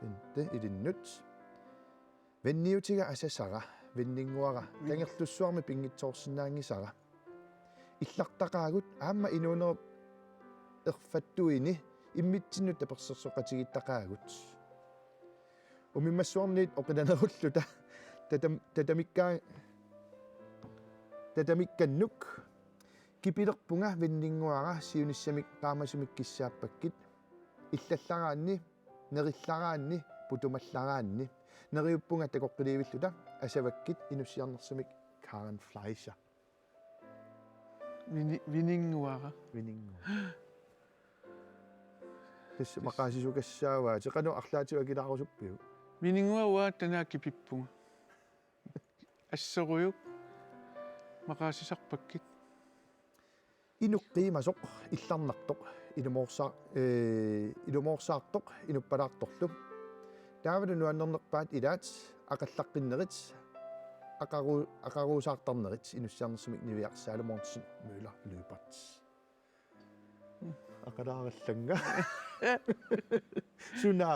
inte ilinnut venniutiga asasara venninguara kangerlussuarmi pingitsoorsinnaangisara illartaqaagut aamma inuunerp erfattuini immitsinnut tapersersoqatigittaqaagut umimmassuarniit oqilanerulluta tatamikkannuk kipilerpunga venninguara siunissamik qaamasumik kissaappakit illallaraanni nerillaraanni putumallaraanni neriuppunga takoqqiliivilluta asavakkit inussiarnersumik Karen Fleischer vininguara тас мақаасисукассааваа теқану арлаатиуа килаарусуппиу vininguа танаакки пиппунга ассеруйук мақаасисарпаккит инуққиимасоқ илларнартоқ илумоорсаартоқ инуппалаарторлу таавалу нуаннернерпаат илаат ақаллаққиннерит ақаруусаартарнерит инуссиарнерсумик нивиарсаалу Мортен Мøller Løbert ақалааралланга сунаа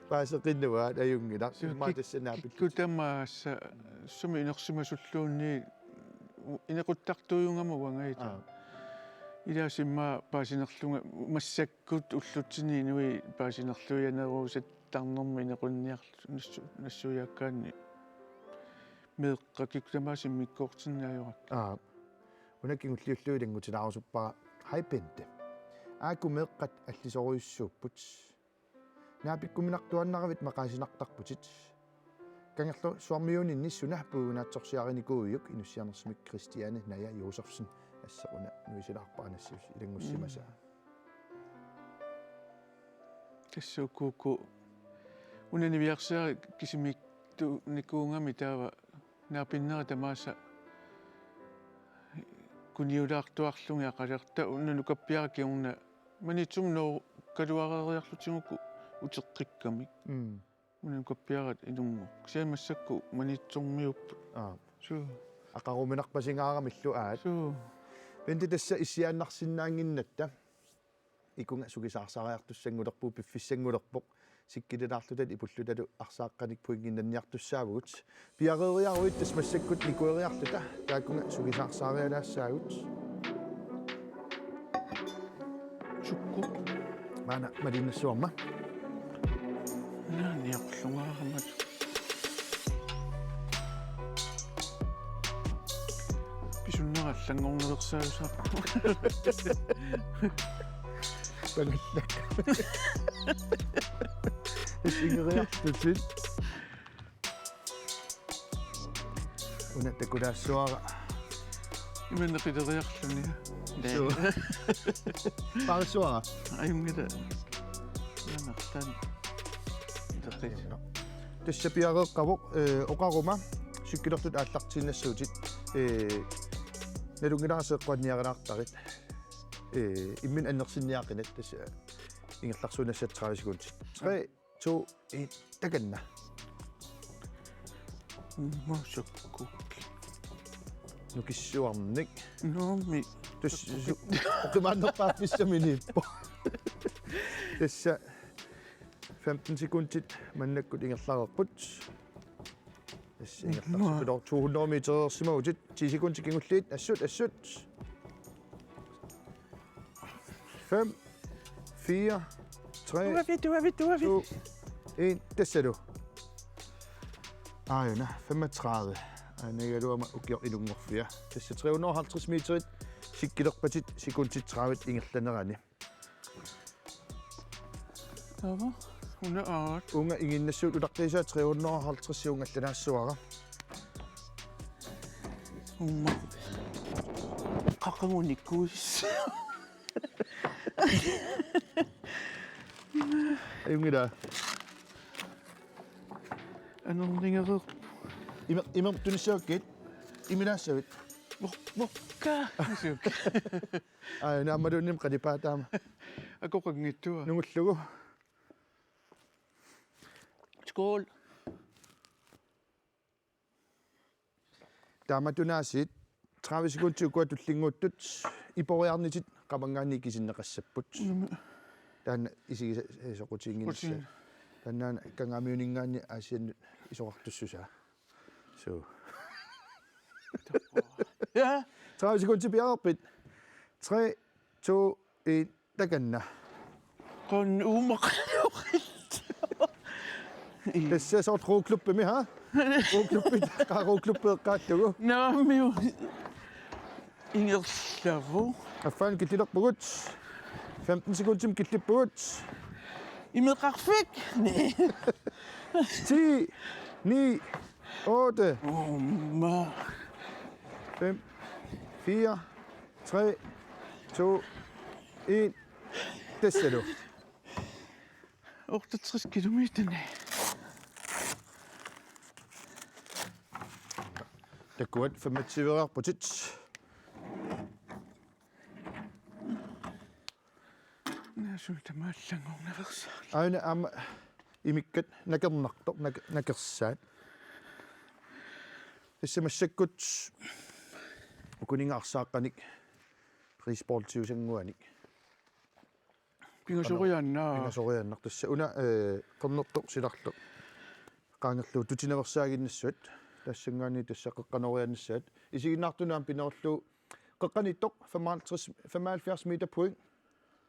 паасеқиннуаат аюнгила маатассанаапит кутамаасса суми инерсимасуллуунни инеқуттартуйунгамауангаита илаасимма паасинерлунга массаккут уллутсини инуи паасинерлуянеруусаттарнэрми инеқунниарлу нассуяаккаанни меэққакиктамаасиммиккоортиннааюрак унаккингуллиуллуилангутилаарусуппара хайпенте ааку меэққат аллисоруйуссууппут наапиккуминартуаннаравит мақаасинартарпутит кангерлу суармиунинни суна пуунаатсорсиариникууйук инуссиарнерсимик Кристиане Ная Йосефсен ассеруна нуисилаарпаанассус илангуссимаса тассукууку унанивиарсаа кисимикту никуунгами таава наапиннера тамааса куниулаартуарлунги ақалерта уннанукаппиара киунгна манитсум ноо калуарериарлутигуку утеққикками уннанукаппиарат инунгу кисаамассакку манитсормиуппу су ақаруминарпасингаарамиллу аат пенти тасса иссиааннарсиннаангиннатта икунга сугисаарсариартуссангулерпуу пиффиссангулерпоқ сиккилилаарлутат ипуллуталу арсааққаник пуингиннанниартуссаагут пиарериаруит тасмассаккут никуериарлута тааккунга сугисаарсаариалаассаагут сукку маана малиннассуарма наниорлунгаарамат писуннераллангорнерсаусааппу пангаллак исигериартутит уна такулаассуара иманнеқилериарлуния парсуара аюнгила нанерлан итеқит тассапиареэққавоқ оқарума суккилертут ааллартииннассуутит налунгиларасеэққуанниарилаартарит иммин аннерсинниақинат тасса ингерларсунассат трависгуунтит 3 2 1 таканна мосокку нукиссуарник номи тасса оқимааннерпааффиссаминиппо тасса 15 sekundtit маннаккут ингерлаарерпут тасса ингерларсукулор 200 метерсимаутит 10 sekundtit кингуллиит ассут 5 4 3 2 1 тассалу аена 35 анагалуама укиор илунгорфиа тасса 350 метрит сиккилерпатит секундtit 30 ингерланерани тава уна аат унга ингиннассуут улартиисаа 350 унгалланаассуара умма қаққагуниккуис аюнгила анернингерер имам тунissааккит имилаассавит мокка сиук наамалуунним қалипаатаама акоқангиттуа нугуллугу скол тааматунаасит 30 секундти укуа туллингууттут ипориарнитит қамангаани кисиннеқассаппут таана исигисоқутиингинасса таннаана кангаамиунингаани аасиан исоқартуссусаа суу ja 30 sekundti piarpit 3 2 1 takanna kon umaq tässä sort roklubbe mi ha roklubbe ka roklubbe qaattugu naamiu ingerslavo afan kitilerpugut 15 sekundtim killippugut imeqarfik 10 9 8 umma 5 4 3 2 1 tassalu 68 kilometer takuat 25-erputit naasuutamaallangornaversa aina ama imikkat nakernartor nakersaat issamassakut ukuningaarsaaqanik risportiusanguanik pingasoriannaa pingasoriannar tassa una qernertor silarlu qaangerlu tutineversaaginnassut tassangaani tassaqeqqanoriannissaat isiginnaartunaam pinerullu qeqqanittoq 75 meter point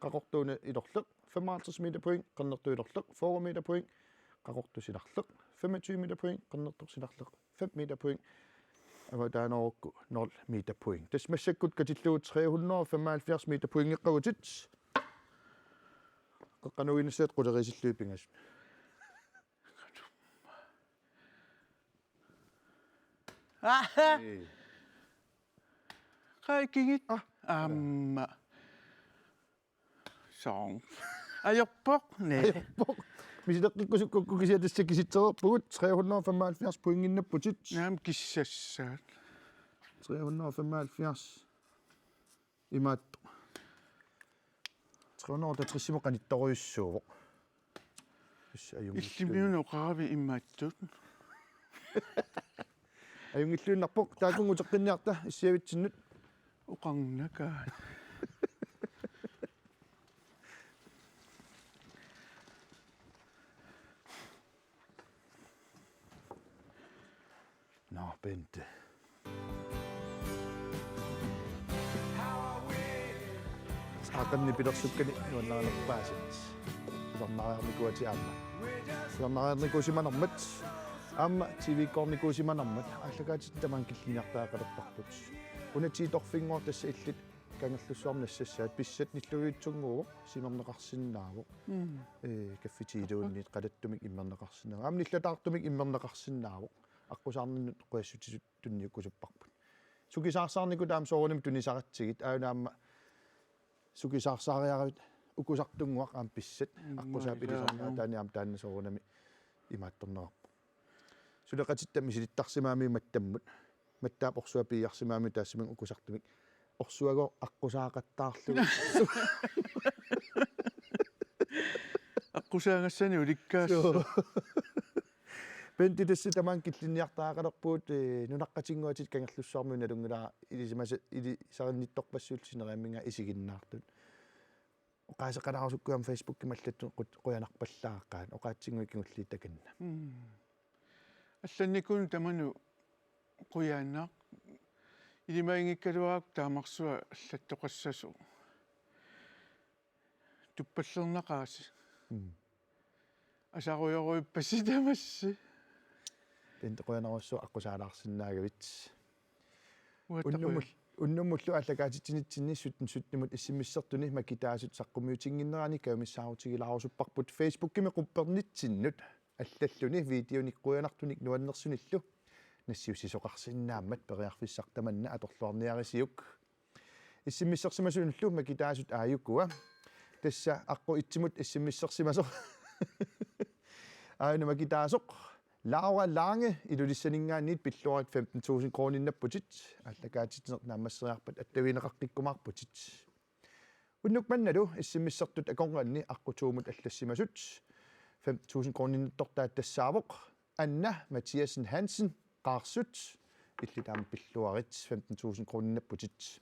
qaqortuuna ilorleq 55 meter point qernertu ilorleq 4 meter point qaqortu silarleq 25 meter point qernertor silarleq 5 meter point avadaanarukku 0 meter point tasmassakkut katilluut 375 meter point eqqavutit qeqqanuginnissaat qulerisilluipingas qaikingit amma song ajorpoq ne мисилеққиккусуккукку кисиатассакиситсерерпугут 375 поингиннаппутит naam kissassaat 375 имаат 360 канитторуйуссуувоқ иллимиуну qaravi immaаттут аюнгиллуиннарпоқ таакунгутеққинниарта иссиавитсиннут uqarnakaa Nå, Bente. Akan ni pidaksupkani, wala na pagpasit. аққусарнаариарникуати аама сарнаариарникуусиманермат аама тв-корникуусиманермат аллагаатит тамаан киллиниартаақалерпарпут унатииторфингоор тасса иллит кангерлуссуарми нассассаат писсат ниллугиутсунгуо симернеқарсиннаавоо каффитиилуунниит қалаттумик иммернеқарсинаа аама ниллатаартумик иммернеқарсиннаавоо аққусаарниннут қуассутисут тунниуккусуппарпут сукисаарсаарнику таам сооруним тунисаратсигит аанаама сукисаарсаариаравит укусартунгуақ аам писсат аққусаап илисарнаа тааниам таанна соорунами имаатторнерарпу сулеқатиттами силиттарсимаами маттаммут маттаап орсуа пиарсимаами таассимин укусартумик орсуаго аққусаақаттаарлугу аққусаангассани уликкаасса пентитасси тамаан киллинниартаақалерпуут нунаққатингуатит кангерлуссуармуна налунгилаа илисимаса или сариннитторпассуутсинериамминга исигиннаартут оқаасеқалаарусуккуам фейсбук кималлатту қуянарпаллааққаан оқаатсингуиккигуллиит таканна алланникун таману қуяаннаақ илимаингиккалуаак таамарсуа аллаттоқассасу туппаллернақааси асаруйоруиппаси тамасси пентеқуянаруссу аққусаалаарсинаагавит уаттақуя уннуммуллу аллагаатитсинитсинни сутнимут иссиммиссертуни макитаасут саққумиутингиннерани каумиссаарутигилаарусуппарпут фейсбуккими қуппернитсиннут аллаллуни видеониккуянартуник нуаннерсуниллу нассиуссисоқарсиннааммат периарфиссартаманна аторлуарниарисиук иссиммиссерсимасунуллу макитаасут ааюккуа тасса аққу итсимут иссиммиссерсимасо аана макитаасоқ Laura Lange илулиссанингаанниит пиллуарит 15,000 кроониннаппутит аллагаатитнер наамассериарпат аттавинеқарқиккумаарпутит уннукманналу иссиммиссертут аконгранни аққутуумут аллассимасут 5,000 кроониннаттортаат тассаавоқ анна Матиасен Hansen қаарсут иллитаама пиллуарит 15,000 кроониннаппутит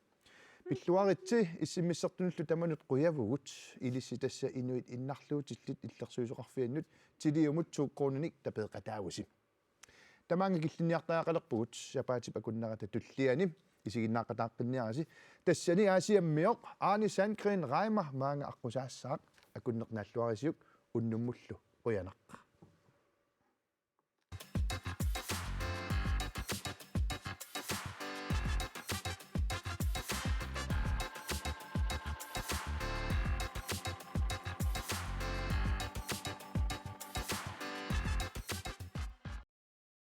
пиллуаритси иссиммиссертунуллу таманут қуявугут илисси тасса инуит иннарлуутиллит иллерсуисоқарфианнут тилиумут тууккоониник тапеэқатаагуси тамаанга киллиниартаақалерпугут сапаатип акуннерата туллиани исигиннаақатааққинниараси тассани аасиаммиоқ Arne Sandgren Reimer маанга аққусаассаақ акуннернааллуарисиук уннуммуллу қуянақ